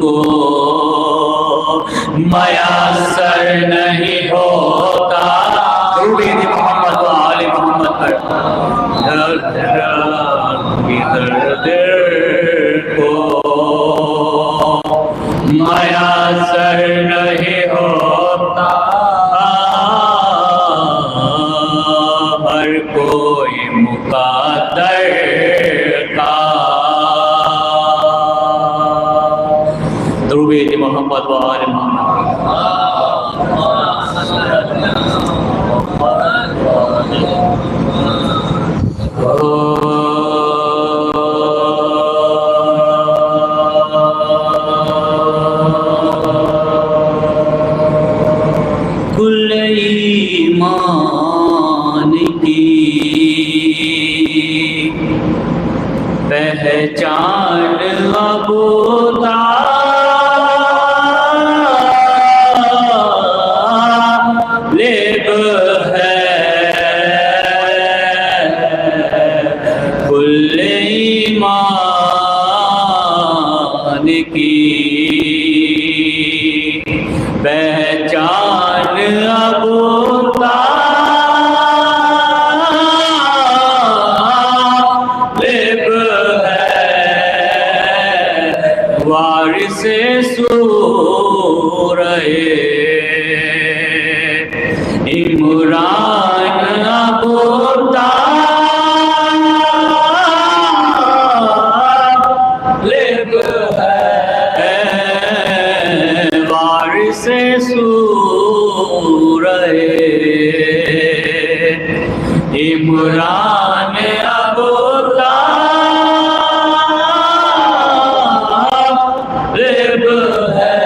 کو میسر نہیں ہوتا. درود محمد و آل محمد پر درد کو میسر نہیں ہوتا. ہر کوئی مقدر کا. درود محمد و آل محمد. کل ایمان کی پہچان ابو طالب ہے. کل ایمان کی پہچان ابو طالب ہے. وارث سورہ عمران ابو طالب ہے. وارث سورہ عمران ابو طالب ہے.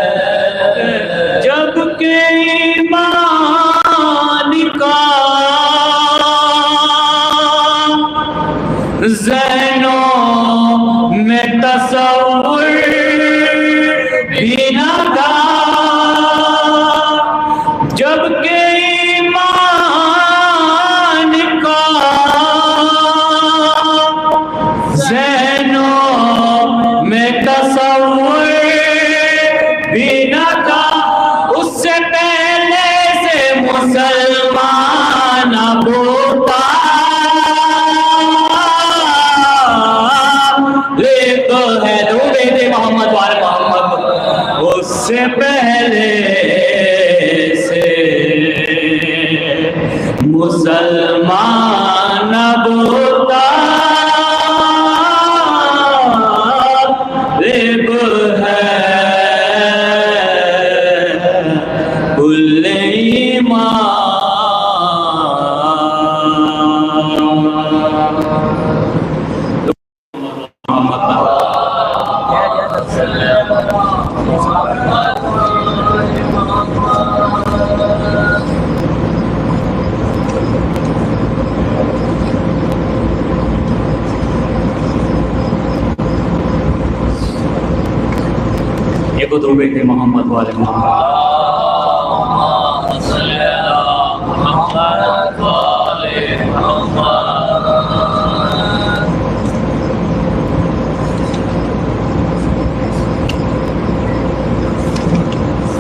جب کہ ایمان کا ذہنوں میں تصور بھی نہ تھا. جب کہ ایمان کا ذہنوں میں تصور بھی نہ تھا. اس سے پہلے سے مسلمان ابو طالب ہے. درود محمد و آل محمد. اس سے پہلے سے مسلمان ابو طالب ہے. کل ایمان ایک درود محمد والے محمد.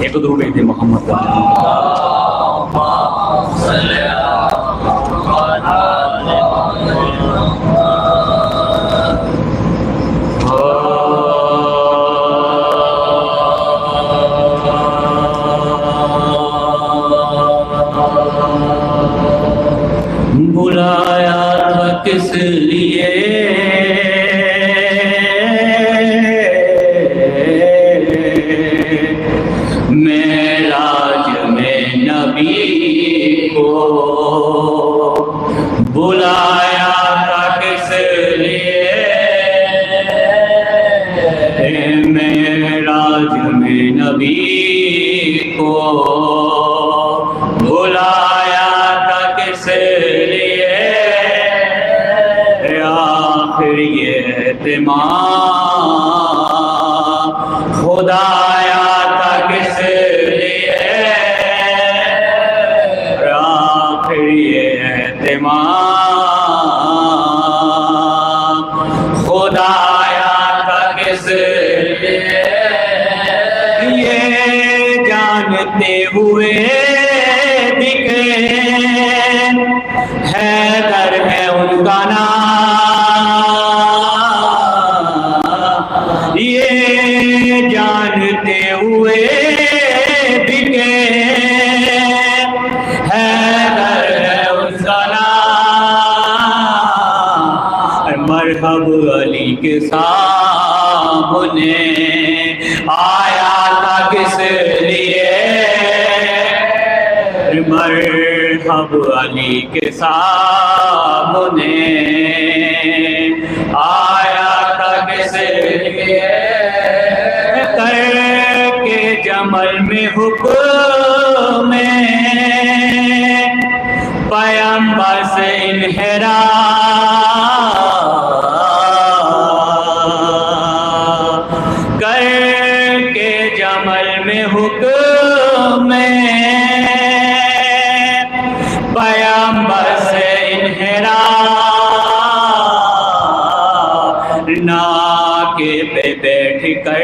ایک درود محمد والے بلایا تھا کس لیے معراج میں نبی کو. بلایا تھا کس لیے معراج میں نبی کو. بلایا تھا کس لیے آخر یہ اہتمام خدایا تھا کس لیے. آخر یہ اہتمام خدایا تھا کس لیے. یہ جانتے ہوئے بھی کہ حیدر ہے ان کا نام، یہ جانتے ہوئے بھی کہ حیدر ہے ان کا نام، مرحب علی کے سامنے آیا تھا کس لیے، مرحب علی کے سامنے آیا تھا کس لیے، کر کے جمل میں حکم میں پیغمبر سے انحراف، کر کے جمل میں حکم میں پیغمبر سے انحراف، ناکے پہ بیٹھ کر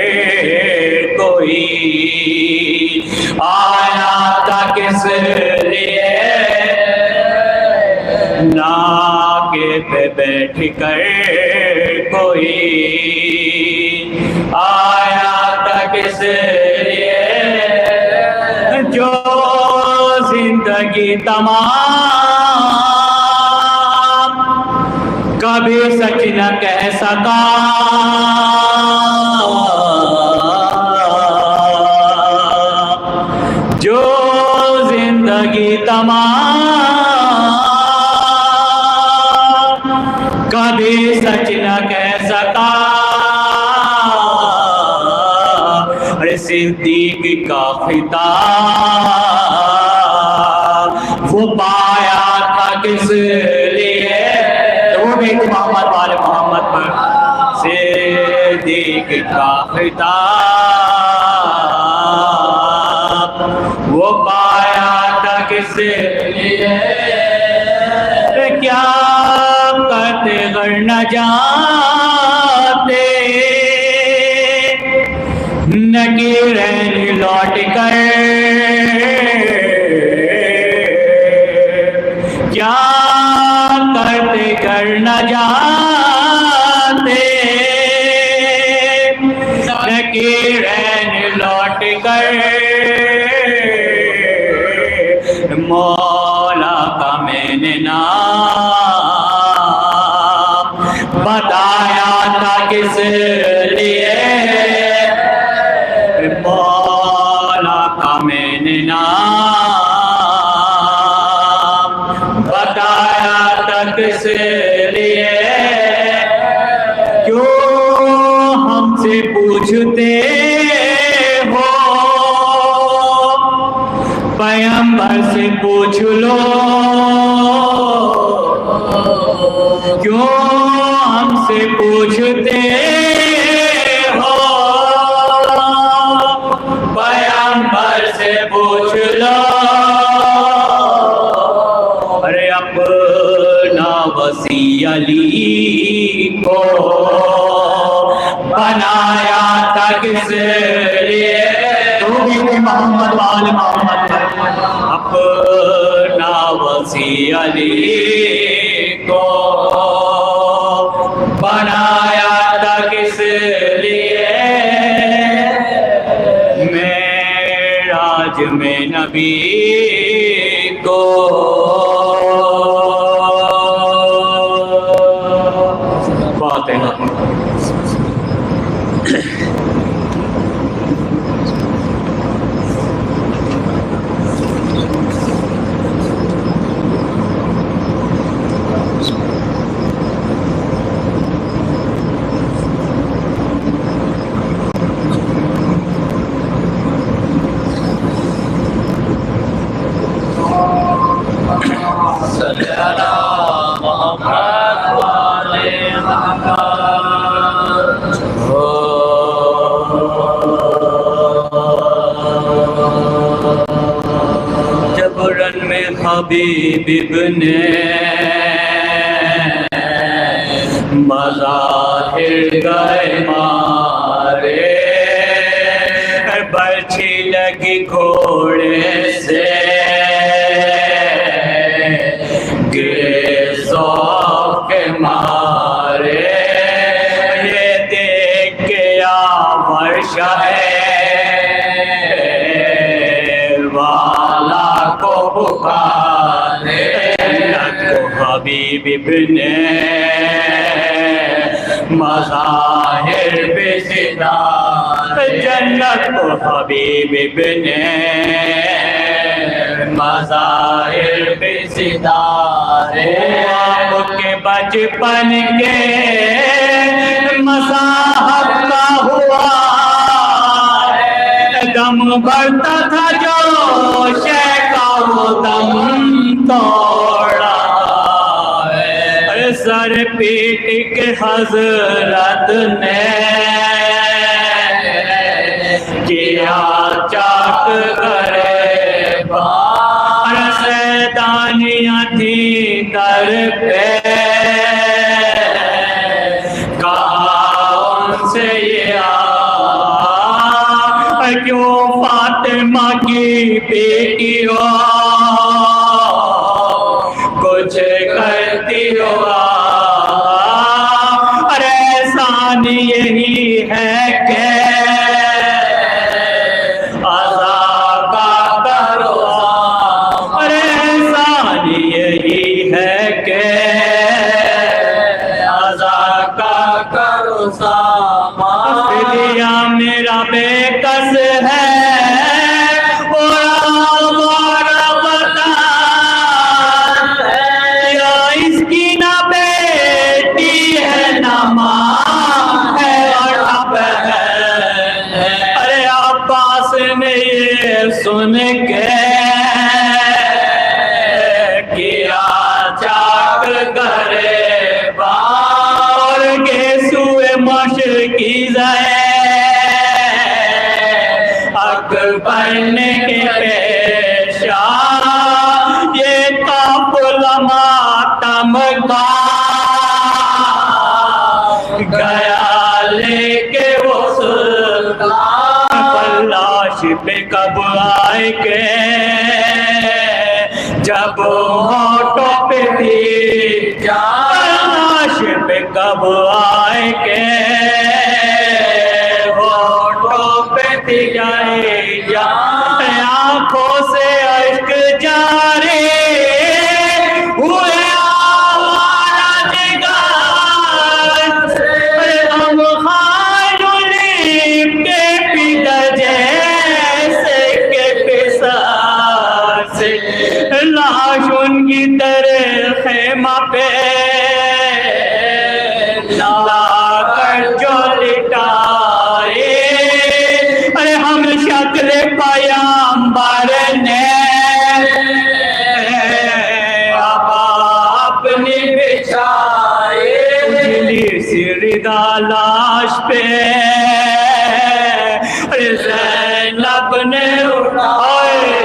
کوئی آیا تھا کس لیے، ناکے پہ بیٹھ کر کوئی آیا تھا کس لیے، جو زندگی تمام کبھی سچ نہ کہہ سکا، جو زندگی تمام کبھی سچ نہ کہہ سکا، صدیق کا خطاب وہ پایا تھا کس لیے، وہ بھی محمد والے محمد پر صدیق کا خطاب وہ پایا تھا کس لیے، کیا کرتے غر نہ جاتے نکیرین لوٹ کر، کیا کرتے گر نہ جاتے نکیرین لوٹ کر، مولا کا میں نے نام بتایا تھا کس لیے، مولا کا میں نے نام بتایا تھا کس لیے، کیوں ہم سے پوچھتے ہو، پیغمبر سے پوچھ لو، کیوں ہم سے پوچھتے ہو، پیغمبر سے پوچھ لو، ارے اپنا وسیع علی کو بنایا تھا کس لیے، تو بھی محمد وال محمد، اپنا وسیع علی کو بنایا تھا کس لیے، معراج میں نبی کو فاتحہ۔ جبرن میں حبیب ابن مظاہر گئے مارے، برچھی لگی گھوڑے سے گرے ذوق کے مارے یہ دیکھ کے آور شہر والا کو پکارے جنت کو حبیب ابن مظاہر بزدار جنت کو حبیب ابن مظاہر بزدار آپ کے بچپن کے مصاحب کا ہوا دم بڑھتا تھا جو شیخا وہ دم توڑا سر پیٹ کے حضرت نے کیا چاک کرے بار سیدانیاں تھی در پہ کہا ان سے یہ کیوں فاطمہ کی بیٹی ہو کچھ کرتی ہو ارے احسان یہی ہے کہ عذاب کا کرو ارے احسان یہی ہے کہ عذاب کا کرو سامان میرا بے کس ہے سن کے کیا چاک کرے بار کے سوئے مشرقی اکبر نے کے پیشا یہ قافلہ ماتم کا گیا لے کے وہ سلطان لاش پہ کب آئے گے جب ہونٹوں پہ تھی لاش پہ کب آئے گے ہونٹوں پہ تھی جائے آنکھوں سے اشک جاری ہوئے لاش ان کی طرح خیمہ پہ لا کر جو لٹائے ارے ہم شکل پیامبر نے اپنی بچھائے اجلی سی ردا لاش پہ ارے زینب نے اٹھائے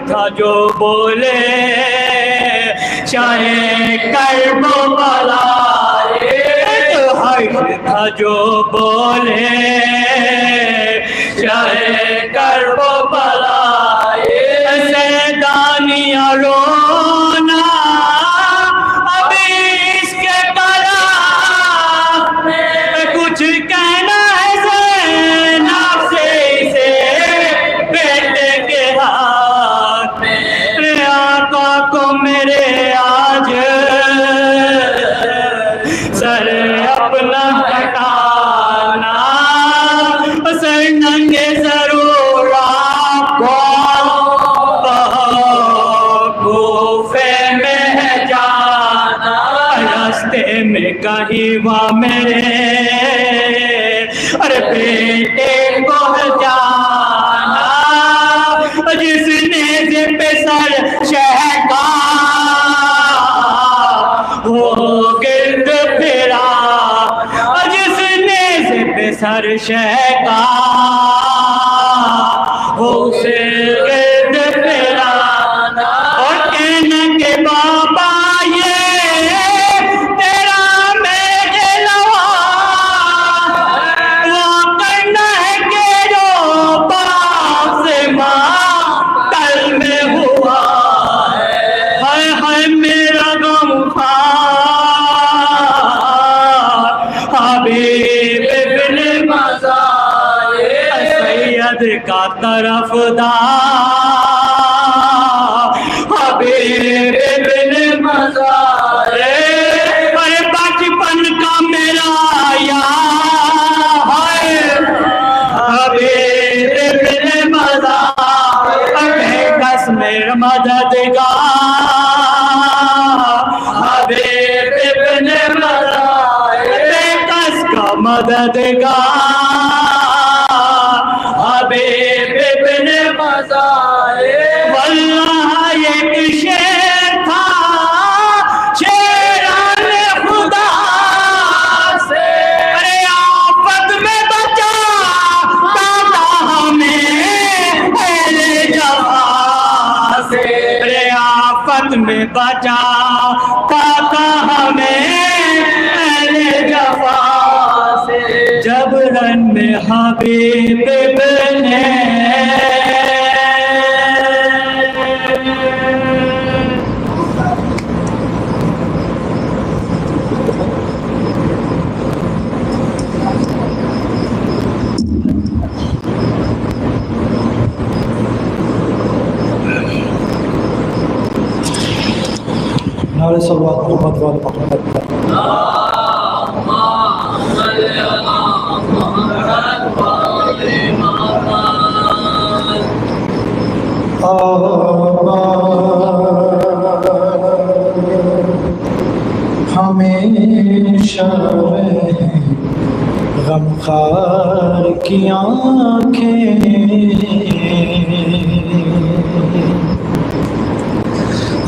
تھا جو بولے چاہے کرب و بلا حرش تھا جو بولے چاہے کرب و بلا سیدانیاں رونا ابھی اس کے کلام کچھ کہنا ہے زینب سے اسے بیٹے کے ہاتھ آقا کو میرے آج سر اپنا کٹانا سر ننگے ضرور آپ کو کوفے میں ہے جانا راستے میں کہیں وہ میرے ارے بیٹے کو جانا جس نیزے پہ سر شہکا وہ گرد پھرا جس نیزے پہ سر شہکا وہ اسے گرد پھرا اور کہنے کے بابا یہ تیرا میرے لوا وہ کرنا ہے کہ مدد کا طرفدار حبیب ابن مزار ارے بچپن کا میرا یار حبیب ابن مزار بے کس میرا مددگار حبیب ابن مزار بے کس کا مددگار حبیب ابن مزار واللہ ایک شیر تھا شیران خدا سے ارے آفت میں بچا دادا ہمیں اہل جفا سے ارے آفت میں بچا دادا ہمیں اہل جفا سے جب رن میں حبیب ابن نعرہ صلوات محمد وآل محمد ہمیشہ غمخوار کی آنکھیں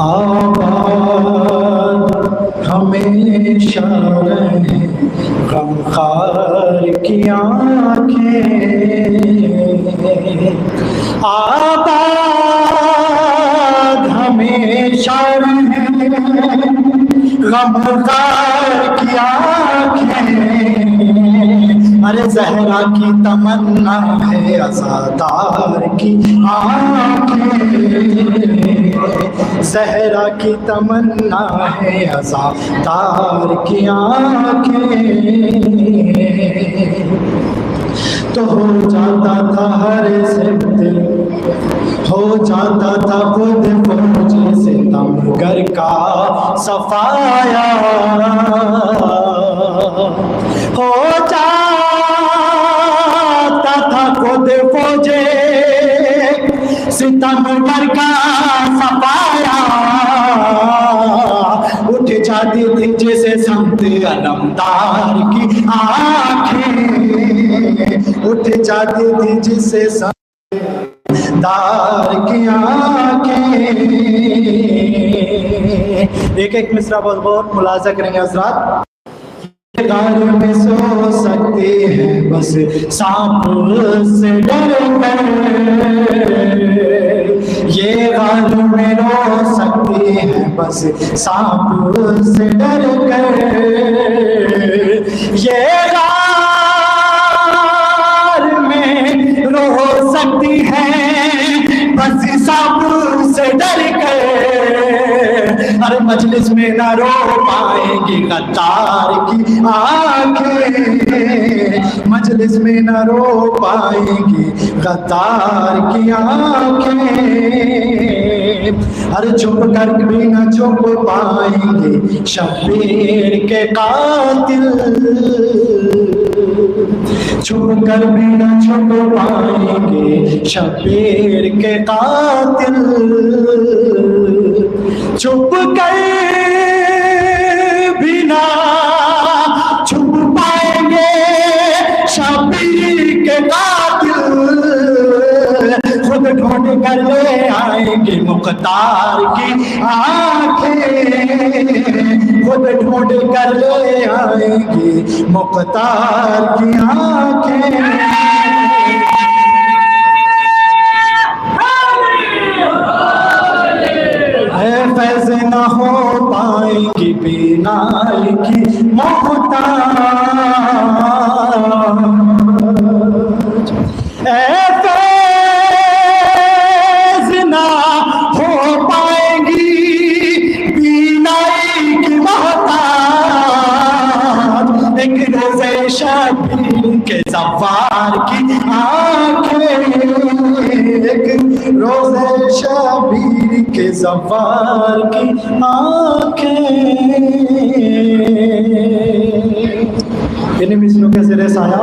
آباد ہمیشہ رہے غمخوار کی آنکھیں آباد ہمیشہ رہے غمخوار کی آنکھیں ارے زہرا کی تمنا ہے عزادار کی آنکھیں زہرا کی تمنا ہے عزادار کی آنکھیں تو ہو جاتا تھا ہر سمت ہو جاتا تھا خود فوج سے ستمگر کا صفایا ہو جاتا تھا خود فوج ستمگر کا صفایا اٹھ جاتی تھی جیسے سمت علمدار کی آنکھیں اٹھ جاتی تھی جسے دار کی آنکھیں ایک مصرع بہت ملاحظہ کریں گے حضرات غار میں سو سکتے ہیں بس سانپ سے ڈر کر یہ غار میں رو سکتے ہیں بس سانپ سے ڈر کر یہ غار میں رو سکتی ہے بس سانپ سے ڈر کر ہر مجلس میں نہ رو پائیں گی غدار کی آنکھیں مجلس میں نہ رو پائیں گی غدار کی آنکھیں ہر چھپ کر بھی نہ چھپ پائیں گے شبیر کے قاتل چھپ کر بھی نہ چھپ پائیں گے شبیر کے قاتل چھپ کر بھی نہ چھپ پائیں گے شبیر کے قاتل خود ڈھونڈ کر لے آئیں گے مختار کی آنکھیں خود ڈھونڈ کر لے آئیں گے مختار کی آنکھیں فیض نہ ہو پائیں گی بینائی کی محتاج فیض نہ ہو پائیں گی بینائی کی محتاج ایک روز شبیر کے زوار کی آنکھیں، ایک روز شبیر کے زوار کی آنکھیں. انہیں مصروں کے زیر سایہ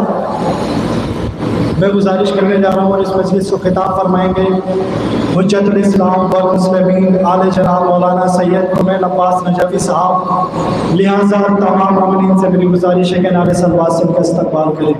میں گزارش کرنے جا رہا ہوں اور اس مجلس کو خطاب فرمائیں گے حجت الاسلام والمسلمین آل جناب مولانا سید کمیل عباس نجفی صاحب. لہٰذا تمام مومنین سے میری گزارش ہے کہ نعرہ صلوات سے ان کا استقبال کریں.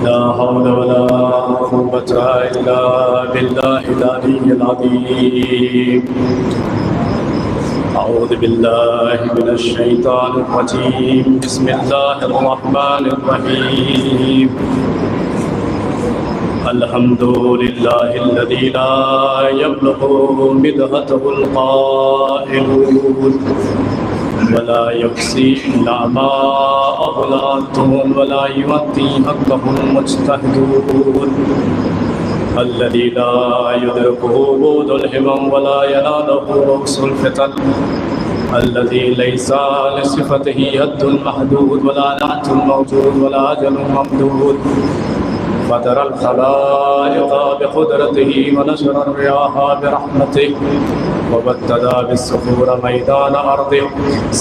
لا حول ولا قوة إلا بالله العلي العظيم. أعوذ بالله من الشيطان الرجيم. بسم الله الرحمن الرحيم. الحمد لله الذي لا يبلغ مدحته القائلون ولا يحصي نعماءه العادون ولا يؤتي حقه المجتهدون. الذي لا يدركه بعد الهمم ولا يناله رأس الفتن. الذي ليس لصفته يد محدود ولا نعت موجود ولا أجل ممدود. فدر الخلائق بقدرته ونشر الرياح برحمته وبدد بالصخور ميدان أرضه.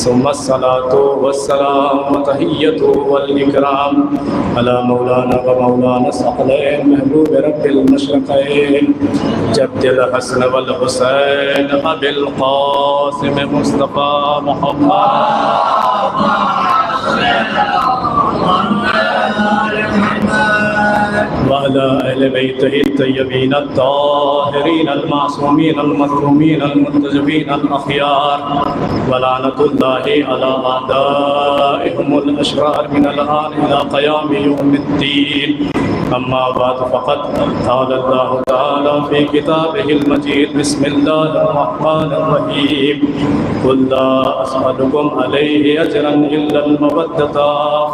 ثم الصلاة والسلام وتحيته والإكرام على مولانا ومولانا الثقلين محبوب رب المشرقين جد الحسن والحسين أبي القاسم مصطفى محمد وعلى أهل بيته الطيبين الطاهرين المعصومين المظلومين المنتجبين الأخيار. ولعنة الله على أعدائهم الأشرار من الآن إلى قيام يوم الدين. أما بعد فقد قال الله تعالى في كتابه المجيد. بسم الله الرحمن الرحيم. قل لا أسألكم عليه أجرا إلا المودة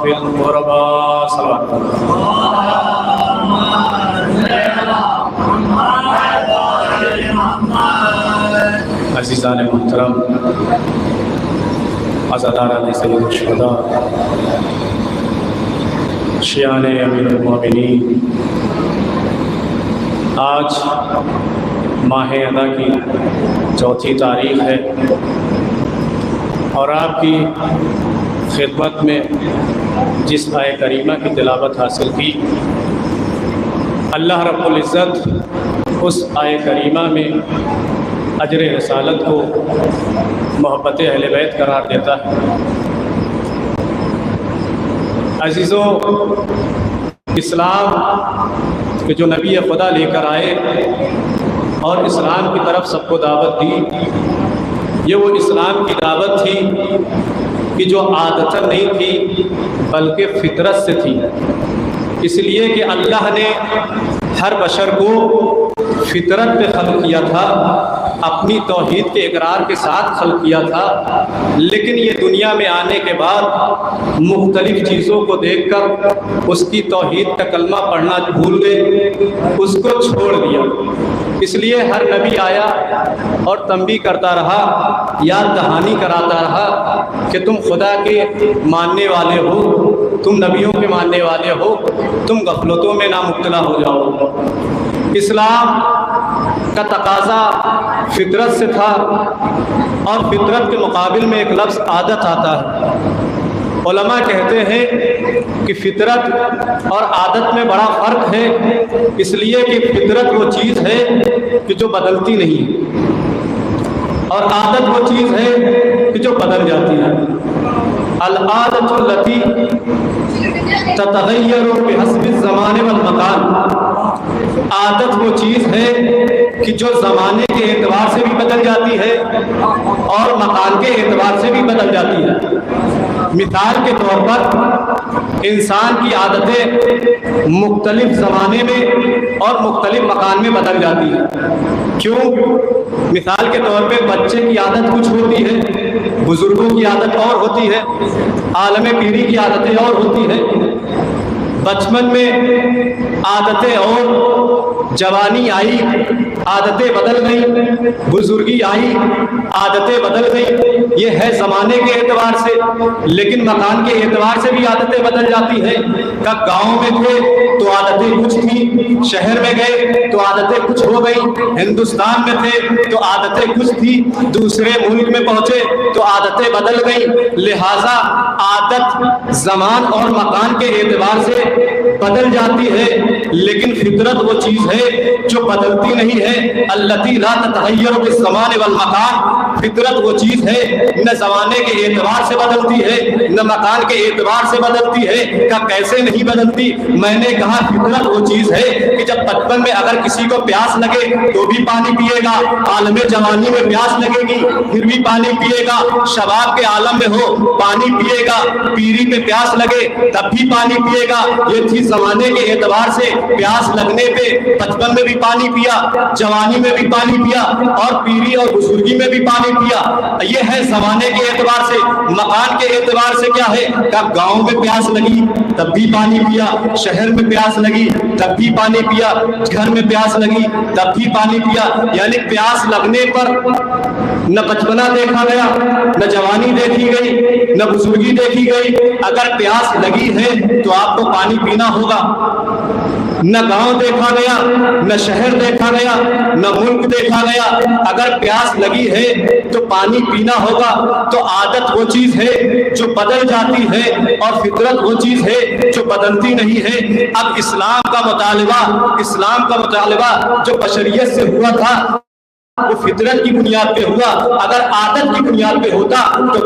في القربى. صلوات عزیزان محترم، عزاداران سید الشہداء، شیعان امیر المومنین، آج ماہ ادا کی 4 تاریخ ہے اور آپ کی خدمت میں جس آیہ کریمہ کی تلاوت حاصل کی، اللہ رب العزت اس آیہ کریمہ میں اجر رسالت کو محبت اہل بیت قرار دیتا ہے. عزیزوں، اسلام کہ جو نبی خدا لے کر آئے اور اسلام کی طرف سب کو دعوت دی، یہ وہ اسلام کی دعوت تھی کہ جو عادتاً نہیں تھی بلکہ فطرت سے تھی. اس لیے کہ اللہ نے ہر بشر کو فطرت پہ خلق کیا تھا، اپنی توحید کے اقرار کے ساتھ خلق کیا تھا. لیکن یہ دنیا میں آنے کے بعد مختلف چیزوں کو دیکھ کر اس کی توحید کا کلمہ پڑھنا بھول گئے، اس کو چھوڑ دیا. اس لیے ہر نبی آیا اور تنبیہ کرتا رہا، یاد دہانی کراتا رہا کہ تم خدا کے ماننے والے ہو، تم نبیوں کے ماننے والے ہو، تم غفلتوں میں نہ مبتلا ہو جاؤ. اسلام کا تقاضا فطرت سے تھا اور فطرت کے مقابل میں ایک لفظ عادت آتا ہے. علماء کہتے ہیں کہ فطرت اور عادت میں بڑا فرق ہے، اس لیے کہ فطرت وہ چیز ہے کہ جو بدلتی نہیں اور عادت وہ چیز ہے کہ جو بدل جاتی ہے. العادت التی تتغیر بحسب الزمان والمکان، عادت وہ چیز ہے کہ جو زمانے کے اعتبار سے بھی بدل جاتی ہے اور مکان کے اعتبار سے بھی بدل جاتی ہے۔ مثال کے طور پر انسان کی عادتیں مختلف زمانے میں اور مختلف مکان میں بدل جاتی ہیں۔ کیوں؟ مثال کے طور پہ بچے کی عادت کچھ ہوتی ہے، بزرگوں کی عادت اور ہوتی ہے، عالم پیری کی عادتیں اور ہوتی ہیں۔ بچپن میں عادتیں اور، جوانی آئی عادتیں بدل گئیں، بزرگی آئی عادتیں بدل گئیں۔ یہ ہے زمانے کے اعتبار سے، لیکن مکان کے اعتبار سے بھی عادتیں بدل جاتی ہیں۔ کب گاؤں میں تھے تو عادتیں کچھ تھیں، شہر میں گئے تو عادتیں کچھ ہو گئیں، ہندوستان میں تھے تو عادتیں کچھ تھی، دوسرے ملک میں پہنچے تو عادتیں بدل گئیں۔ لہٰذا عادت زمان اور مکان کے اعتبار سے بدل جاتی ہے، لیکن فطرت وہ چیز ہے جو بدلتی نہیں ہے۔ التی لا تتغیر بالزمان والمکان، فطرت وہ چیز ہے نہ زمانے کے اعتبار سے بدلتی ہے نہ مکان کے اعتبار سے بدلتی ہے۔ کہ کیسے نہیں بدلتی؟ میں نے کہا فطرت وہ چیز ہے کہ جب بچپن میں اگر کسی کو پیاس لگے تو بھی پانی پیے گا، عالم جوانی میں پیاس لگے گی پھر بھی پانی پیے گا، شباب کے عالم میں ہو پانی پیے گا، پیری میں پیاس لگے تب بھی پانی پیے گا۔ یہ تھی زمانے کے اعتبار سے، پیاس لگنے پہ بچپن میں بھی پانی پیا، جوانی میں بھی پانی پیا اور پیری اور بزرگی میں بھی پانی پیا۔ یہ ہے زمانے کے اعتبار سے۔ مکان کے اعتبار سے کیا ہے؟ کب گاؤں میں پیاس لگی تب بھی پانی پیا، شہر میں پیاس لگی تب بھی پانی پیا، گھر میں پیاس لگی تب بھی پانی پیا۔ یعنی پیاس لگنے پر نہ بچپنا دیکھا گیا، نہ جوانی دیکھی گئی، نہ بزرگی دیکھی گئی۔ اگر پیاس لگی ہے تو آپ کو پانی پینا ہوگا۔ نہ گاؤں دیکھا گیا، نہ شہر دیکھا گیا، نہ ملک دیکھا گیا۔ اگر پیاس لگی ہے تو پانی پینا ہوگا۔ تو عادت وہ چیز ہے جو بدل جاتی ہے اور فطرت وہ چیز ہے جو بدلتی نہیں ہے۔ اب اسلام کا مطالبہ جو بشریت سے ہوا تھا وہ فطرت کی بنیاد پہ ہوا۔ اگر عادت کی بنیاد پہ ہوتا تو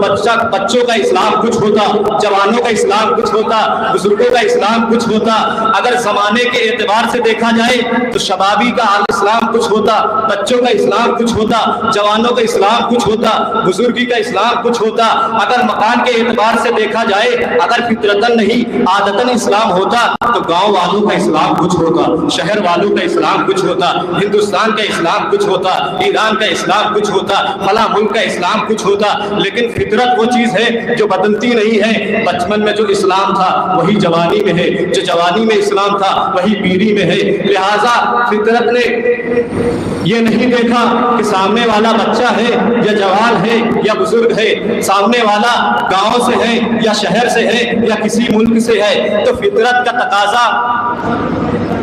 بچوں کا اسلام کچھ ہوتا، جوانوں کا اسلام کچھ ہوتا، بزرگوں کا اسلام کچھ ہوتا۔ اگر زمانے کے اعتبار سے دیکھا جائے تو شبابی کا اسلام کچھ ہوتا، بچوں کا اسلام کچھ ہوتا، جوانوں کا اسلام کچھ ہوتا، بزرگی کا اسلام کچھ ہوتا۔ اگر مکان کے اعتبار سے دیکھا جائے، اگر فطرتاً نہیں عادتاً اسلام ہوتا تو گاؤں والوں کا اسلام کچھ ہوتا، شہر والوں کا اسلام کچھ ہوتا، ہندوستان کا اسلام کچھ ہوتا، ایران کا اسلام کچھ ہوتا، فلاں ملک کا اسلام کچھ ہوتا۔ لیکن فطرت وہ چیز ہے جو بدلتی نہیں ہے۔ بچپن میں جو اسلام تھا وہی جوانی میں ہے، جو جوانی میں اسلام تھا وہی پیری میں ہے۔ لہٰذا فطرت نے یہ نہیں دیکھا کہ سامنے والا بچہ ہے یا جوان ہے یا بزرگ ہے، سامنے والا گاؤں سے ہے یا شہر سے ہے یا کسی ملک سے ہے۔ تو فطرت کا تقاضا،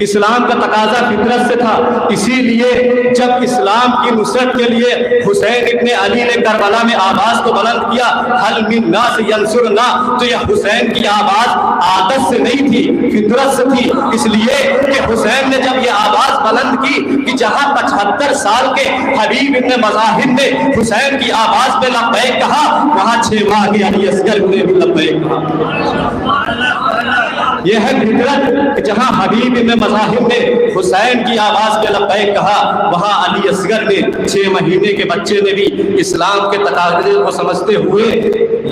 اسلام کا تقاضا فطرت سے تھا۔ اسی لیے جب اسلام کی نصرت کے لیے حسین ابن علی نے کربلا میں آواز کو بلند کیا، حل من ناس ینصرنا، تو یہ حسین کی آواز عادت سے نہیں تھی، فطرت سے تھی۔ اس لیے کہ حسین نے جب یہ آواز بلند کی کہ جہاں 75 سال کے حبیب ابن مظاہر نے حسین کی آواز پہ لبیک کہا، وہاں 6 ماہ کے علی اصغر نے بھی لبیک کہا۔ یہ ہے فطرت کہ جہاں حبیب ابن مظاہر نے حسین کی آواز پہ لبیک کہا، وہاں علی اصغر نے 6 مہینے کے بچے نے بھی اسلام کے تقاضے کو سمجھتے ہوئے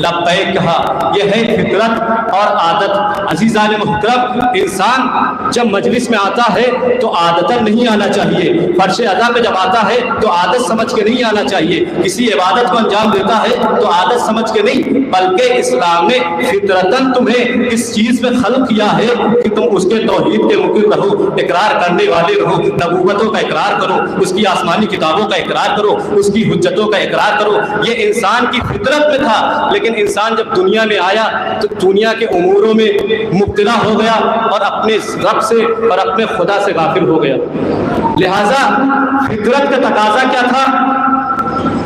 لبیک کہا۔ یہ ہے فطرت اور عادت۔ عزیزان محترم، انسان جب مجلس میں آتا ہے تو عادتاً نہیں آنا چاہیے، فرش ادا پہ جب آتا ہے تو عادت سمجھ کے نہیں آنا چاہیے، کسی عبادت کو انجام دیتا ہے تو عادت سمجھ کے نہیں، بلکہ اسلام نے فطرتاً تمہیں اس چیز میں خلق کیا ہے کہ تم اس کے توحید کے مقر رہو، اقرار کرنے والے رہو، نبوتوں کا اقرار کرو، اس کی آسمانی کتابوں کا اقرار کرو، اس کی حجتوں کا اقرار کرو۔ یہ انسان کی فطرت میں تھا، لیکن انسان جب دنیا میں آیا تو دنیا کے اموروں میں مبتلا ہو گیا اور اپنے رب سے اور اپنے خدا سے غافل ہو گیا۔ لہٰذا فطرت کا تقاضا کیا تھا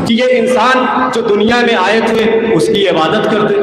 کہ یہ انسان جو دنیا میں آئے تھے اس کی عبادت کرتے.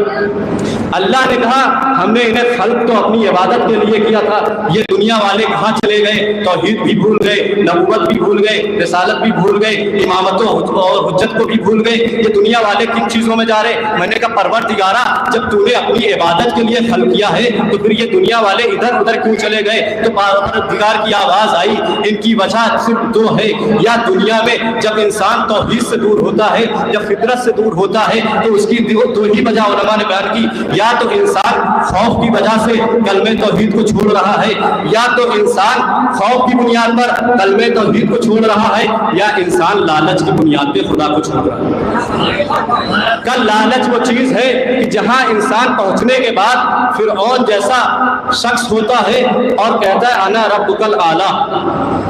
اللہ نے کہا ہم نے انہیں خلق تو اپنی عبادت کے لیے کیا تھا، یہ دنیا والے کہاں چلے گئے؟ توحید بھی بھول گئے، نبوت بھی بھول گئے، رسالت بھی بھول گئے، امامت اور حجت کو بھی بھول گئے. یہ دنیا والے کن چیزوں میں جا رہے؟ میں نے کہا پروردگارا جب تو نے اپنی عبادت کے لیے خلق کیا ہے تو پھر یہ دنیا والے ادھر ادھر کیوں چلے گئے؟ تو پروردگار کی آواز آئی ان کی وجہ صرف دو ہے. یا دنیا میں جب انسان توحید سے دور ہوتا ہے، جب فطرت سے دور ہوتا ہے تو اس کی دو ہی وجہ علماء نے بیان کی. یا تو انسان خوف کی وجہ سے کلمہ توحید کو چھوڑ رہا ہے، یا تو انسان خوف کی بنیاد پر کلمہ توحید کو چھوڑ رہا ہے، یا انسان لالچ کی بنیاد پہ خدا کو چھوڑ رہا ہے. کل لالچ وہ چیز ہے کہ جہاں انسان پہنچنے کے بعد فرعون جیسا شخص ہوتا ہے اور کہتا ہے انا ربک الاعلی،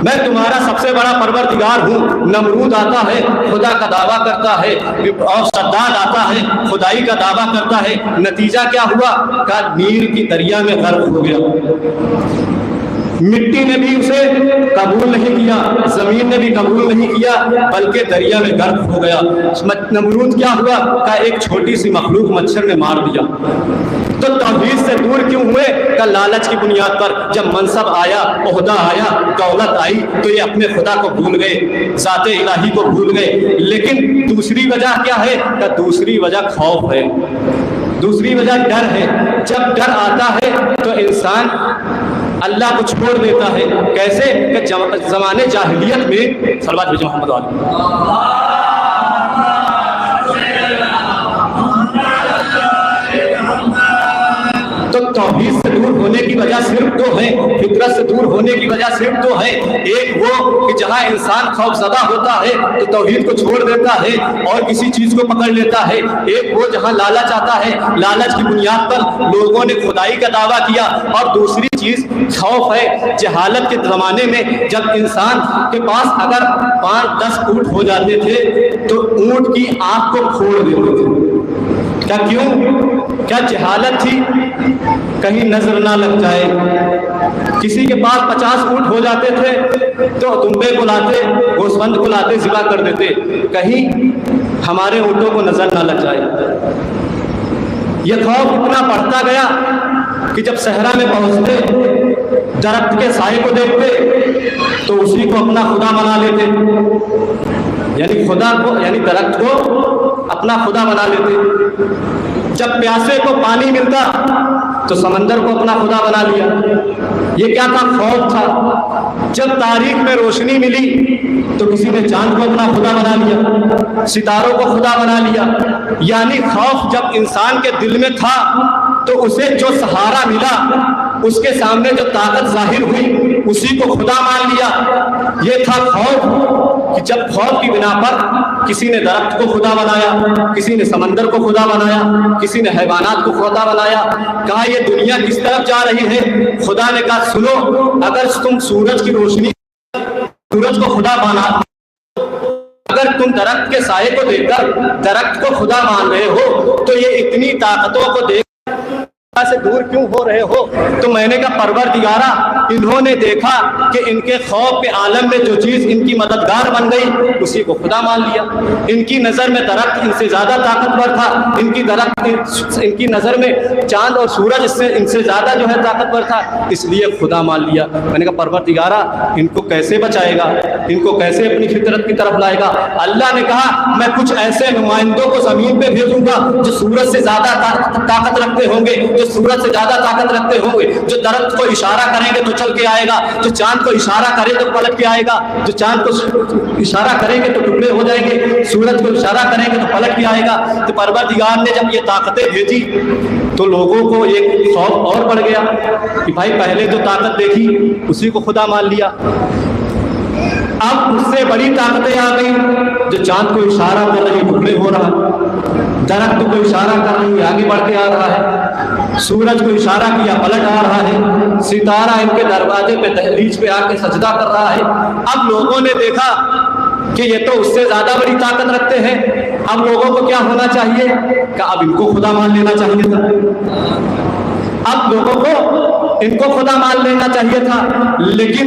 میں تمہارا سب سے بڑا پروردگار ہوں. نمرود آتا ہے خدا کا دعویٰ کرتا ہے، اور شداد آتا ہے خدائی کا دعویٰ کرتا ہے. نتیجہ کیا ہوا؟ کہ نیل کی دریا میں غرق ہو گیا. مٹی نے بھی اسے قبول نہیں کیا، زمین نے بھی قبول نہیں کیا، بلکہ دریا میں غرق ہو گیا. نمرود کیا ہوا؟ کہ ایک چھوٹی سی مخلوق مچھر نے مار دیا. تو توحید سے دور کیوں ہوئے؟ کہ لالچ کی بنیاد پر جب منصب آیا، عہدہ آیا، دولت آئی تو یہ اپنے خدا کو بھول گئے، ذات الہی کو بھول گئے. لیکن دوسری وجہ کیا ہے؟ کہ دوسری وجہ خوف ہے، دوسری وجہ ڈر ہے. جب ڈر آتا ہے تو انسان اللہ کو چھوڑ دیتا ہے. کیسے؟ کہ زمانے جاہلیت میں صلوات بھیجو محمد علیہ تو توحید سے دور ہونے کی وجہ صرف دو ہے، فطرت سے دور ہونے کی وجہ صرف دو ہے. ایک وہ کہ جہاں انسان خوف زدہ ہوتا ہے تو توحید کو چھوڑ دیتا ہے اور کسی چیز کو پکڑ لیتا ہے. ایک وہ جہاں لالچ آتا ہے، لالچ کی بنیاد پر لوگوں نے خدائی کا دعویٰ کیا. اور دوسری چیز خوف ہے. جہالت کے زمانے میں جب انسان کے پاس اگر 5-10 اونٹ ہو جاتے تھے تو اونٹ کی آنکھ کو پھوڑ دیتے تھے. کیا کیوں؟ کیا جہالت تھی؟ کہیں نظر نہ لگ جائے. کسی کے پاس 50 اونٹ ہو جاتے تھے تو دمبے کو لاتے، گوسفند کو لاتے، ذبح کر دیتے، کہیں ہمارے اونٹوں کو نظر نہ لگ جائے. یہ خوف اتنا بڑھتا گیا کہ جب صحرا میں پہنچتے درخت کے سائے کو دیکھتے تو اسی کو اپنا خدا بنا لیتے. یعنی خدا کو، یعنی درخت کو اپنا خدا بنا لیتے. جب پیاسے کو پانی ملتا تو سمندر کو اپنا خدا بنا لیا. یہ کیا تھا؟ خوف تھا. جب تاریخ میں روشنی ملی تو کسی نے چاند کو اپنا خدا بنا لیا، ستاروں کو خدا بنا لیا. یعنی خوف جب انسان کے دل میں تھا تو اسے جو سہارا ملا، اس کے سامنے جو طاقت ظاہر ہوئی، اسی کو خدا مان لیا. یہ تھا خوف کہ جب خوف کی بنا پر کسی نے درخت کو خدا بنایا، کسی نے سمندر کو خدا بنایا، کسی نے حیوانات کو خدا بنایا. کہا یہ دنیا کس طرف جا رہی ہے؟ خدا نے کہا سنو، اگر تم سورج کی روشنی، سورج کو خدا مانا، اگر تم درخت کے سائے کو دیکھ کر درخت کو خدا مان رہے ہو تو یہ اتنی طاقتوں کو دیکھ سے دور کیوں ہو رہے ہو؟ تو میں نے کہا پروردگارا انہوں نے دیکھا کہ ان کے خوف کے عالم میں جو چیز ان کی مددگار بن گئی اسی کو خدا مان لیا. ان کی نظر میں درخت ان سے زیادہ طاقتور تھا، ان کی نظر میں چاند اور سورج ان سے زیادہ جو ہے طاقتور تھا، اس لیے خدا مان لیا. میں نے کہا پروردگارا ان کو کیسے بچائے گا، ان کو کیسے اپنی فطرت کی طرف لائے گا؟ اللہ نے کہا میں کچھ ایسے نمائندوں کو زمین پہ بھیجوں گا جو سورج سے زیادہ طاقت رکھتے ہوں گے، جو سورج سے زیادہ طاقت رکھتے ہوں گے، جو درخت کو اشارہ کریں گے تو چل کے آئے گا، جو چاند کو اشارہ کرے تو پلٹ کے آئے گا، جو چاند کو اشارہ کریں گے تو ٹکڑے ہو جائیں گے، سورج کو اشارہ کریں گے تو پلٹ کے آئے گا. تو پروردگار نے جب یہ طاقتیں بھیجی تو لوگوں کو ایک خوف اور بڑھ گیا کہ بھائی پہلے جو طاقت دیکھی اسی کو خدا مان لیا، اب اس سے بڑی طاقتیں آ گئی. جو چاند کو اشارہ کر رہی ٹکڑے ہو رہا، درخت کو اشارہ کر رہی آگے بڑھ کے آ رہا ہے، سورج کو اشارہ کیا پلٹ آ رہا ہے، ستارہ ان کے دروازے پہ دہلیز پہ آ کے سجدہ کر رہا ہے. اب لوگوں نے دیکھا کہ یہ تو اس سے زیادہ بڑی طاقت رکھتے ہیں. اب لوگوں کو کیا ہونا چاہیے کہ اب ان کو خدا مان لینا چاہیے تھا. اب لوگوں کو ان کو خدا مان لینا چاہیے تھا. لیکن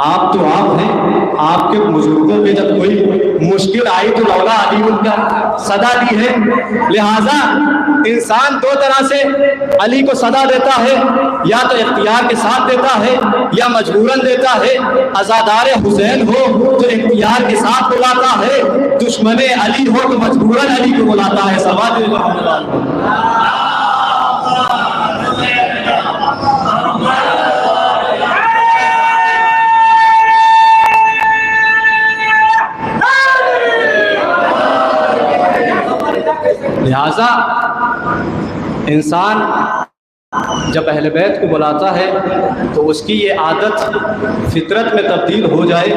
آپ تو آپ ہیں، آپ کے بزرگوں پہ جب کوئی مشکل آئی تو لولا علی ان کا صدا دی ہے۔ لہٰذا انسان دو طرح سے علی کو صدا دیتا ہے، یا تو اختیار کے ساتھ دیتا ہے یا مجبوراً دیتا ہے۔ عزادار حسین ہو تو اختیار کے ساتھ بلاتا ہے، دشمن علی ہو تو مجبوراً علی کو بلاتا ہے۔ سواد لہذا انسان جب اہل بیت کو بلاتا ہے تو اس کی یہ عادت فطرت میں تبدیل ہو جائے،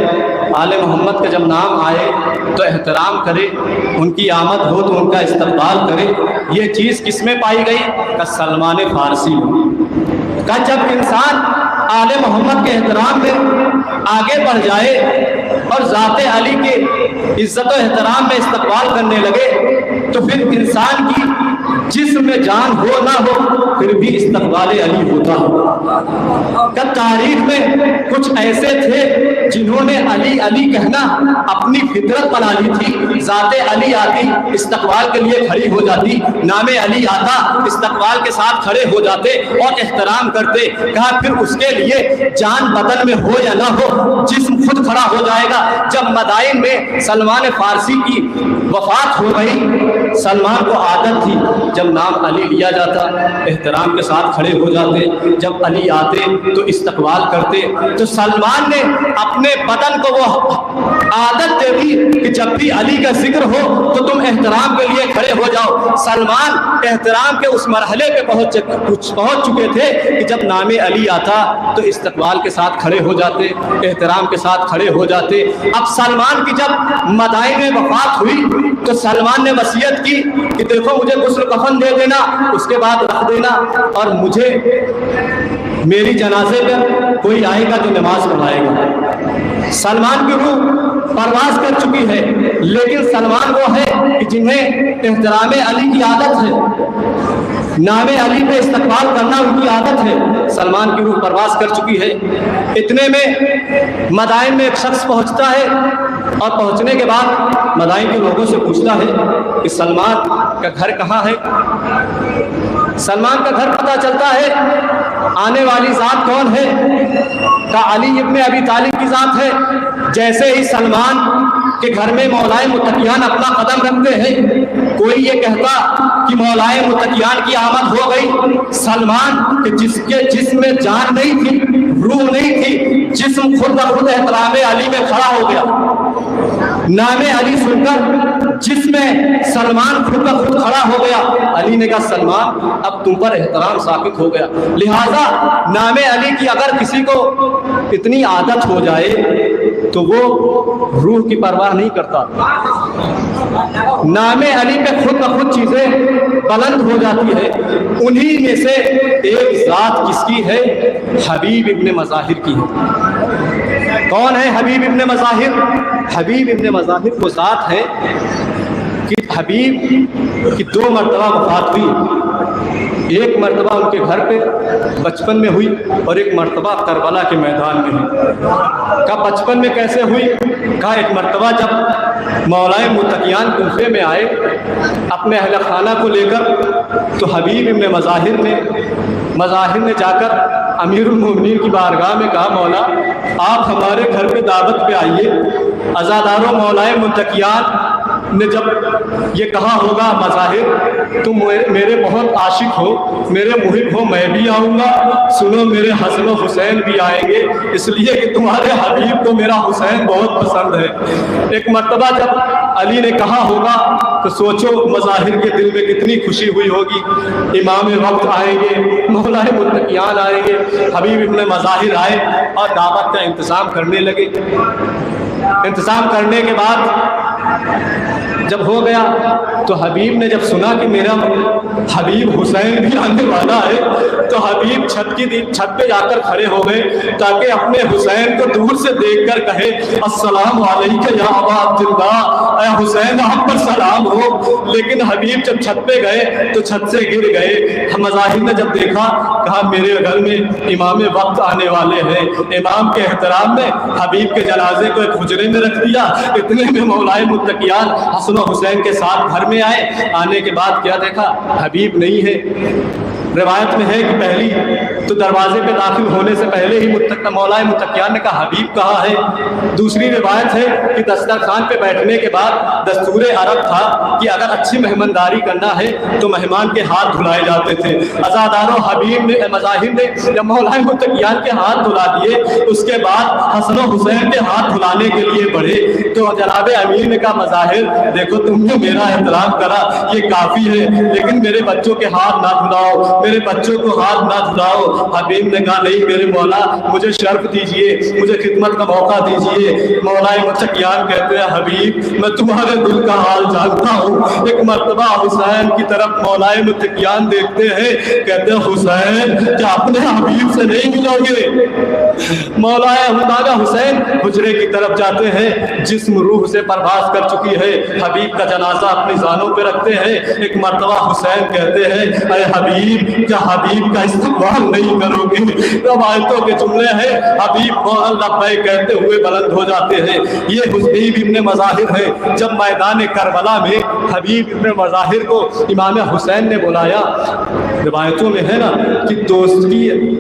آل محمد کا جب نام آئے تو احترام کرے، ان کی آمد ہو تو ان کا استقبال کرے۔ یہ چیز کس میں پائی گئی؟ کہ سلمان فارسی کا جب انسان آل محمد کے احترام میں آگے بڑھ جائے اور ذات علی کے عزت و احترام میں استقبال کرنے لگے تو پھر انسان کی جسم میں جان ہو نہ ہو پھر بھی استقبال علی ہوتا ہے۔ کہ تاریخ میں کچھ ایسے تھے جنہوں نے علی علی کہنا اپنی فطرت بنا لی تھی۔ ذات علی آتی استقبال کے لیے کھڑی ہو جاتی، نام علی آتا استقبال کے ساتھ کھڑے ہو جاتے اور احترام کرتے۔ کہا پھر اس کے لیے جان بدن میں ہو یا نہ ہو جسم خود کھڑا ہو جائے گا۔ جب مدائن میں سلمان فارسی کی وفات ہو گئی، سلمان کو عادت تھی جب نام علی لیا جاتا احترام کے ساتھ کھڑے ہو جاتے، جب علی آتے تو استقبال کرتے۔ تو سلمان نے اپنے بدن کو وہ عادت دے دی کہ جب بھی علی کا ذکر ہو تو تم احترام کے لیے کھڑے ہو جاؤ۔ سلمان احترام کے اس مرحلے پہ پہنچ چکے تھے کہ جب نام علی آتا تو استقبال کے ساتھ کھڑے ہو جاتے، احترام کے ساتھ کھڑے ہو جاتے۔ اب سلمان کی جب مدائن میں وفات ہوئی تو سلمان نے وصیت کی کہ دیکھو مجھے غسل کفن دے دینا، اس کے بعد رکھ دینا، اور مجھے میری جنازے پہ کوئی آئے گا جو نماز پڑھائے گا۔ سلمان کی روح پرواز کر چکی ہے، لیکن سلمان وہ ہے کہ جنہیں احترام علی کی عادت ہے، نام علی پہ استقبال کرنا ان کی عادت ہے۔ سلمان کی روح پرواز کر چکی ہے۔ اتنے میں مدائن میں ایک شخص پہنچتا ہے اور پہنچنے کے بعد مدائن کے لوگوں سے پوچھتا ہے کہ سلمان کا گھر کہاں ہے؟ سلمان کا گھر پتہ چلتا ہے۔ آنے والی ذات کون ہے؟ کہ علی ابن ابی طالب کی ذات ہے۔ جیسے ہی سلمان کے گھر میں مولائے متقیان اپنا قدم رکھتے ہیں، کوئی یہ کہتا کہ مولائے متقیان کی آمد ہو گئی، سلمان کہ جس کے جسم میں جان نہیں تھی، روح نہیں تھی، جسم خود بخود احترام علی میں کھڑا ہو گیا۔ نام علی سن کر جس میں سلمان خود بخود کھڑا ہو گیا۔ علی نے کہا سلمان اب تم پر احترام ثابت ہو گیا۔ لہذا نام علی کی اگر کسی کو اتنی عادت ہو جائے تو وہ روح کی پرواہ نہیں کرتا، نام علی پہ خود بخود چیزیں بلند ہو جاتی ہے۔ انہی میں سے ایک ذات کس کی ہے؟ حبیب ابن مظاہر کی ہے۔ کون ہے حبیب ابن مظاہر؟ حبیب ابن مظاہر وہ ذات ہے کہ حبیب کی 2 مرتبہ وفات ہوئی۔ ایک مرتبہ ان کے گھر پہ بچپن میں ہوئی اور ایک مرتبہ کربلا کے میدان میں ہوئی۔ کہا بچپن میں کیسے ہوئی؟ کہا ایک مرتبہ جب مولائے متقیان کوفے میں آئے اپنے اہل خانہ کو لے کر، تو حبیب ابن مظاہر نے جا کر امیر المومنین کی بارگاہ میں کہا مولا آپ ہمارے گھر پہ دعوت پہ آئیے۔ عزاداروں مولائے متقیان نے جب یہ کہا ہوگا مظاہر تم میرے بہت عاشق ہو، میرے محب ہو، میں بھی آؤں گا، سنو میرے حسن و حسین بھی آئیں گے، اس لیے کہ تمہارے حبیب کو میرا حسین بہت پسند ہے۔ ایک مرتبہ جب علی نے کہا ہوگا تو سوچو مظاہر کے دل میں کتنی خوشی ہوئی ہوگی۔ امام وقت آئیں گے، مولائے متقیان آئیں گے، حبیب ابن مظاہر آئے اور دعوت کا انتظام کرنے لگے۔ انتظام کرنے کے بعد جب ہو گیا تو حبیب نے جب سنا کہ میرا حبیب حسین بھی آنے والا ہے تو حبیب چھت پہ جا کر کھڑے ہو گئے تاکہ اپنے حسین کو دور سے دیکھ کر کہے السلام علیکم یا ابا عبداللہ، اے حسین آپ پر سلام ہو۔ لیکن حبیب جب چھت پہ گئے تو چھت سے گر گئے۔ مظاہر نے جب دیکھا کہا میرے گھر میں امام وقت آنے والے ہیں، امام کے احترام میں حبیب کے جنازے کو ایک حجرے میں رکھ دیا۔ اتنے میں مولائے متقیان حسن و حسین کے ساتھ گھر میں آئے۔ آنے کے بعد کیا دیکھا؟ حبیب نہیں ہے۔ روایت میں ہے کہ پہلی تو دروازے پہ داخل ہونے سے پہلے ہی مولائے متقیان نے کہا حبیب کہاں ہے؟ دوسری روایت ہے کہ دسترخوان پہ بیٹھنے کے بعد دستور عرب تھا کہ اگر اچھی مہمانداری کرنا ہے تو مہمان کے ہاتھ دھلائے جاتے تھے۔ عزاداروں حبیب نے مظاہر نے جب مولائے متقیان کے ہاتھ دھلا دیے اس کے بعد حسن و حسین کے ہاتھ دھلانے کے لیے بڑھے تو جناب امیر نے کہا مظاہر دیکھو تم نے میرا احترام کرا یہ کافی ہے، لیکن میرے بچوں کے ہاتھ نہ دھلاؤ، میرے بچوں کو ہاتھ نہ دھلاؤ۔ حبیب نے کہا نہیں میرے مولا مجھے شرف دیجئے، مجھے خدمت کا موقع دیجئے۔ مولائے متقیان کہتے ہیں حبیب میں تمہارے دل کا حال جانتا ہوں۔ ایک مرتبہ حسین کی طرف مولائے متقیان دیکھتے ہیں، کہتے ہیں حسین کیا اپنے حبیب سے نہیں ملو گے؟ مولائے حسین حجرے کی طرف جاتے ہیں، جسم روح سے پرواز کر چکی ہے، حبیب کا جنازہ اپنی زانوں پہ رکھتے ہیں۔ ایک مرتبہ حسین کہتے ہیں اے حبیب کیا حبیب کا استقبال نہیں کرو گے؟ روایتوں کے جملے ہیں، حبیب لبیک کہتے ہوئے بلند ہو جاتے ہیں۔ یہ حبیب ابن مظاہر ہے۔ جب میدان کربلا میں حبیب ابن مظاہر کو امام حسین نے بلایا، روایتوں میں ہے نا کہ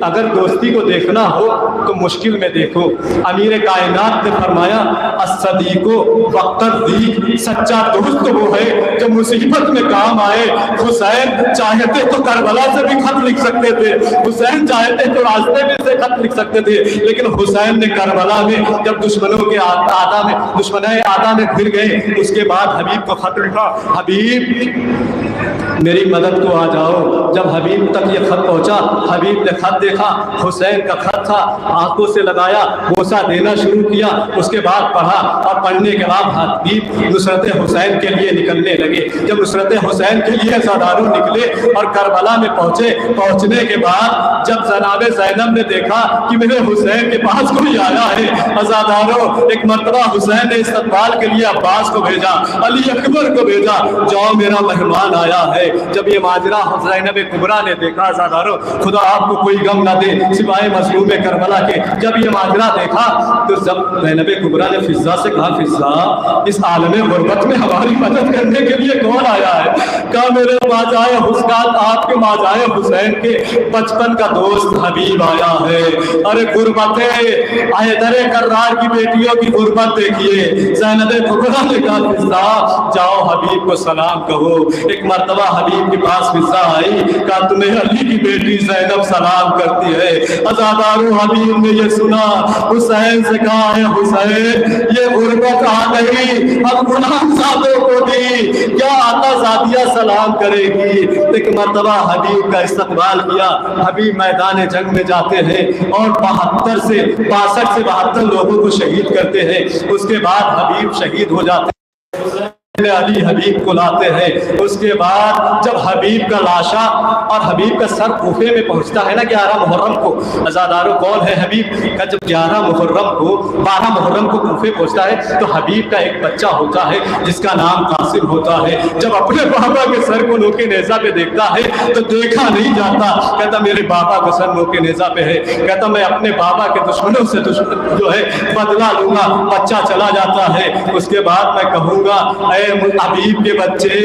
اگر دوستی کو دیکھنا ہو تو مشکل میں دیکھو۔ امیر کائنات نے فرمایا الصدیق وقت الضیق، سچا دوست وہ ہے جو مصیبت میں کام آئے۔ حسین چاہتے تو کربلا سے بھی خط لکھ سکتے تھے، حسین چاہتے تو راستے میں سے خط لکھ سکتے تھے، لیکن حسین نے کربلا میں جب دشمنوں کے آدھا میں پھر گئے اس کے بعد حبیب کو خط لکھا حبیب میری مدد کو آ جاؤ۔ جب حبیب تک یہ خط پہنچا حبیب نے خط دیکھا، حسین کا خط تھا، آنکھوں سے لگایا، بوسہ دینا شروع کیا، اس کے بعد پڑھا اور پڑھنے کے بعد حبیب نصرت حسین کے لیے نکلنے لگے۔ جب نصرت حسین کے لیے عزاداروں نکلے اور کربلا میں پہنچنے کے بعد جب جناب زینب نے دیکھا کہ میرے حسین کے پاس کوئی آیا ہے، عزاداروں ایک مرتبہ حسین نے استقبال کے لیے عباس کو بھیجا، علی اکبر کو بھیجا، جاؤ میرا مہمان آیا ہے۔ جب یہ ماجرا زینب کبریٰ نے دیکھا، عزاداروں خدا آپ کو کوئی غم نہ دے سوائے مظلوم کربلا کے، جب یہ ماجرا دیکھا تو جب زینب کبریٰ نے فضہ سے کہا فضہ اس عالم غربت میں ہماری مدد کرنے کے لیے کون آیا ہے؟ کہا میرے ماجائے حسین، آپ کے ماجائے حسین کے بچپن کا دوست حبیب آیا ہے۔ ارے غربتیں حیدر کرار کی بیٹیوں کی غربت دیکھیے۔ زینب کبریٰ نے کہا فضہ جاؤ حبیب کو سلام کہو۔ ایک مرتبہ حبیب کے پاس فضہ آئی، کہا تمہیں علی کی بیٹی زینب سلام کرتی ہے۔ عزاداروں حبیب نے یہ سنا، حسین سے کہا ہے حسین یہ غربت آ گئی اب غلام زادوں کو دی، کیا آقا زادیہ سلام کرے گی؟ ایک مرتبہ حبیب کا استقبال کیا۔ حبیب میدان جنگ میں جاتے ہیں اور 62 سے 72 لوگوں کو شہید کرتے ہیں۔ اس کے بعد حبیب شہید ہو جاتے ہیں، علی حبیب کو لاتے ہیں۔ اس کے بعد جب حبیب کا لاشا اور حبیب کا سر کوفے میں پہنچتا ہے نا 11 محرم کو، عزاداروں کون ہے حبیب کا؟ جب 12 محرم کو کوفے پہنچتا ہے تو حبیب کا ایک بچہ ہوتا ہے جس کا نام قاسم ہوتا ہے۔ جب اپنے بابا کے سر کو نوکے نیزہ پہ دیکھتا ہے تو دیکھا نہیں جاتا، کہتا میرے بابا کا سر نوکے نیزہ پہ ہے، کہتا میں اپنے بابا کے دشمنوں سے جو ہے بدلہ لوں گا۔ بچہ چلا جاتا ہے، اس کے بعد میں کہوں گا اے حبیب کے بچے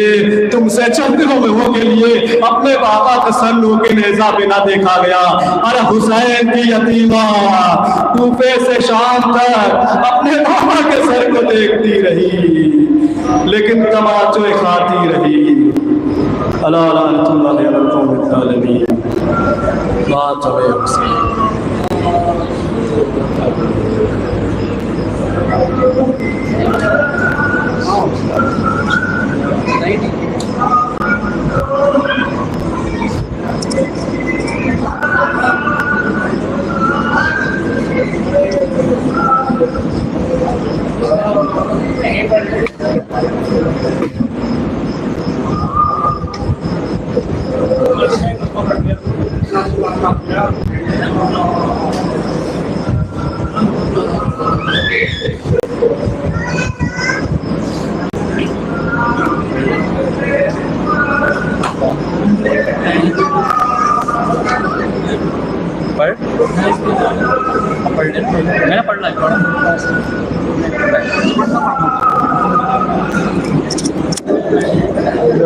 تم سے چند لوگوں کے لیے اپنے بابا کا سر نوکے نیزہ پہ نہ دیکھا گیا۔ ارے حسین کی یتیمہ کوفے سے شام تک اپنے بابا کے سر کو دیکھتی رہی لیکن تماچے کھاتی رہی۔ اللہ لعنت اللہ علی القوم الظالمین۔ بات ہوئے حسین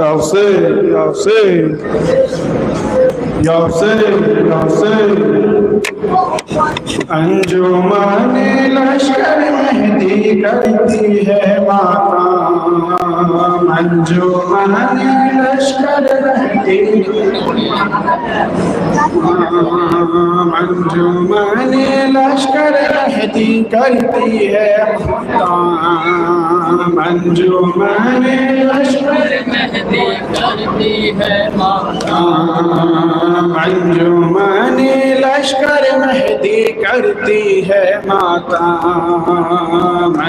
یا حسین یا حسین یا حسین یا حسین انجمن لشکر مہدی کرتی ہے ماتم انجمن لشکر مہدی انجمن لشکر مہدی کرتی ہے ماتم انجمن لشکر مہدی کرتی ہے ماتم انجمن لشکر مہدی کرتی ہے ماتم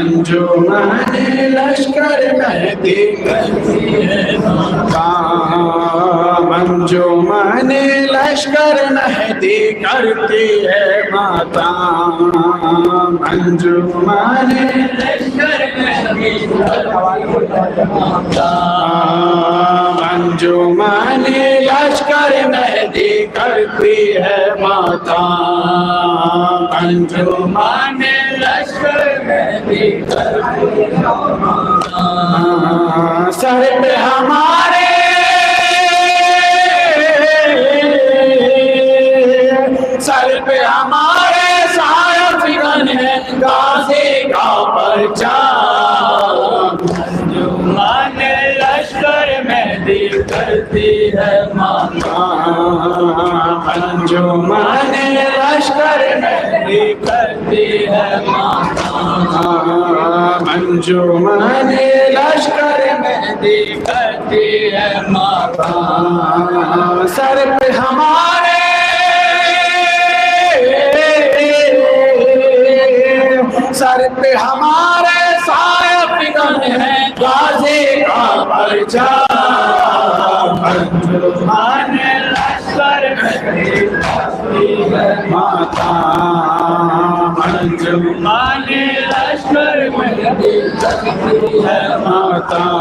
انجمن لشکر مہدی کرتی ہے ماتم انجمن لشکر مہدی کرتی ہے ماتم انجمن لشکر مہدی انجمن لشکر مہدی کرتی ہے ماتم انجمن لشکر مہدی کرتی ہے ماتم سر پہ ہمارے سر پہ ہمارے سایہ فکن ہے غازی کا پرچم انجمن لشکر مہدی کرتی ہے ماتم انجمن لشکر مہدی کرتی ہے ماتم انجمن لشکر مہدی کرتی ہے ماتم سر پہ ہمارے سر پہ ہمارے سایہ فکن ہے غازی کا پرچم انجمن لشکر مہدی کرتی ہے ماتم انجمن لشکر مہدی کرتی ہے ماتم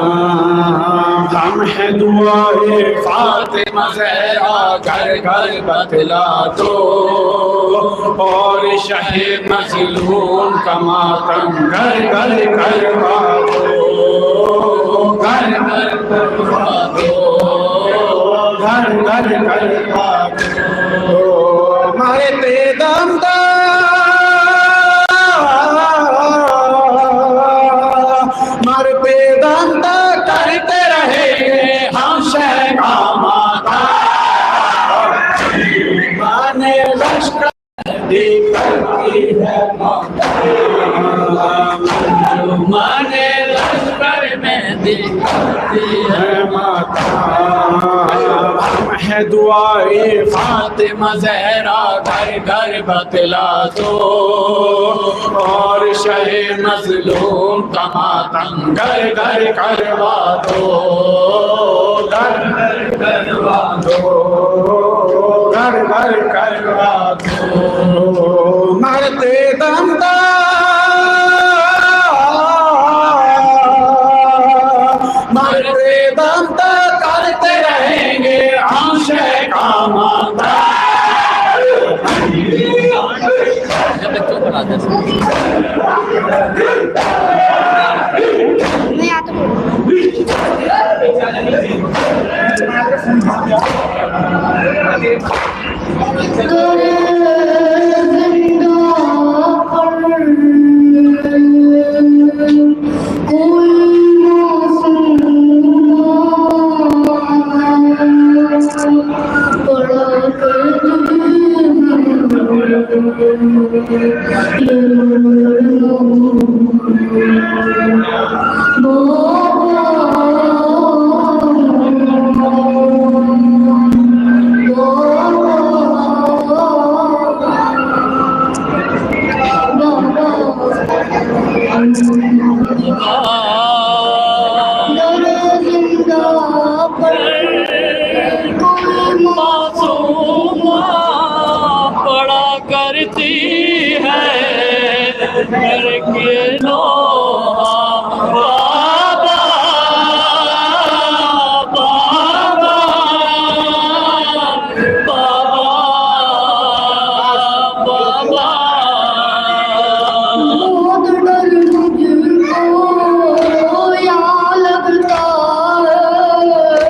ہم ہے دعائے فاطمہ زہرا گھر گھر بتلا دو اور شہ مظلوم کا ماتم گھر گھر کروا دو گھر گھر کروا دو گھر گھر کروا دو مرتے دم مرتے دم تک کرتے رہے ہم شہ کا ماتم انجمن لشکر مہدی کرتی ہے ماتم انجمن لشکر مہدی کرتی ہے ماتم ہم ہے دعائے فاطمہ زہرا گھر گھر بتلا دو اور شہ مظلوم کا ماتم گھر گھر کروا دو گھر گھر کروا دو گھر گھر کروا دو مرتے دم مرتے دم تک کرتے رہیں گے ہم شہ کا ماتم پڑا کرتی ہے گھر کے لوہا بابا بابا بابا بابا بہت ڈر مجھ کو یا لگتا ہے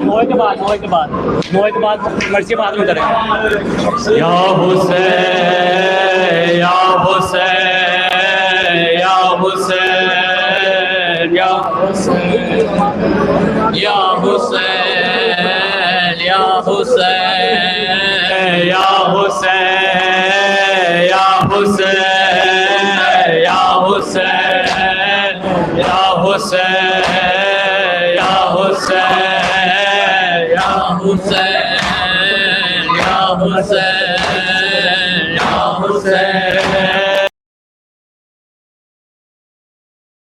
موئے کے بعد مرضی بعد میں کریں یا حسین یا حسین یا حسین یا حسین یا حسین یا حسین یا حسین یا حسین یا حسین یا حسین یا حسین یا حسین یا حسین یا حسین